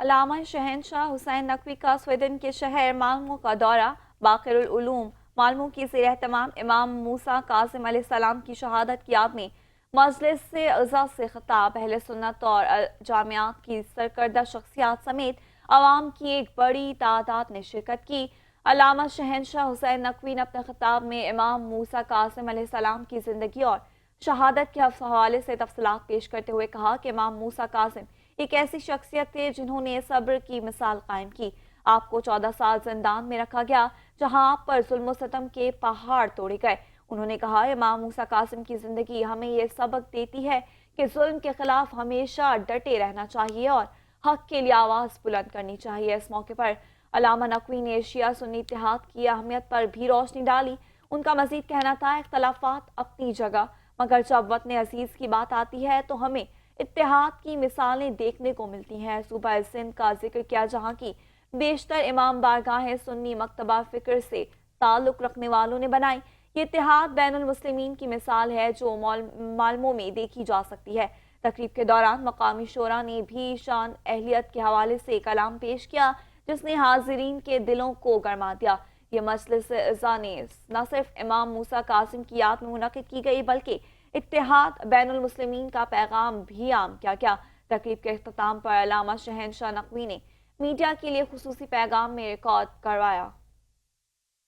अल्लामा शहनशाह हुसैन नकवी का स्वीडन के शहर माल्मो का दौरा। बाक़िरुल उलूम माल्मो की ज़ेर-एहतमाम इमाम मूसा कासिम अलैहिस्सलाम की शहादत की याद में मजलिस से अज़ा से खिताब। अहले सुन्नत और जामिया की सरकर्दा शख्सियात समेत अवाम की एक बड़ी तादाद ने शिरकत की। अल्लामा शहनशाह हुसैन नकवी ने अपने खिताब में इमाम मूसा कासिम अलैहिस्सलाम की ज़िंदगी और शहादत के हवाले से तफसीलात पेश करते हुए कहा कि इमाम मूसा कासिम एक ऐसी शख्सियत थे जिन्होंने सब्र की मिसाल कायम की। आपको 14 साल जिंदान में रखा गया, जहां आप पर जुल्म सतम के पहाड़ तोड़े गए। उन्होंने कहा, इमाम मूसा कासिम की जिंदगी हमें ये सबक देती है कि जुल्म के खिलाफ हमेशा डटे रहना चाहिए और हक के लिए आवाज़ बुलंद करनी चाहिए। इस मौके पर अल्लामा नकवी ने शिया सुन्नी इत्तेहाद की अहमियत पर भी रोशनी डाली। उनका मजीद कहना था, इख्तलाफात अपनी जगह, मगर जब वतन अजीज़ की बात आती है तो हमें इत्तेहाद की मिसालें देखने को मिलती हैं। सूबा सिंध का जिक्र किया, जहाँ की बेशतर इमाम बारगाहें सुन्नी मकतबा फ़िक्र से ताल्लुक़ रखने वालों ने बनाई। ये इत्तेहाद बैनुल मुस्लिमीन की मिसाल है जो मालमों में देखी जा सकती है। तकरीब के दौरान मकामी शोरा ने भी शान अहलियत के हवाले से कलाम पेश किया, जिसने हाजिरीन के दिलों को गरमा दिया। ये मजलिस इज़ा ने न सिर्फ इमाम मूसा कासिम की याद में मुनक़िद की गई, बल्कि इत्तेहाद बैनुल मुस्लिमीन का पैगाम भी आम किया गया। तकरीब के इख्तिताम पर अल्लामा शहनशाह नकवी ने मीडिया के लिए खुसूसी पैगाम में रिकॉर्ड करवाया।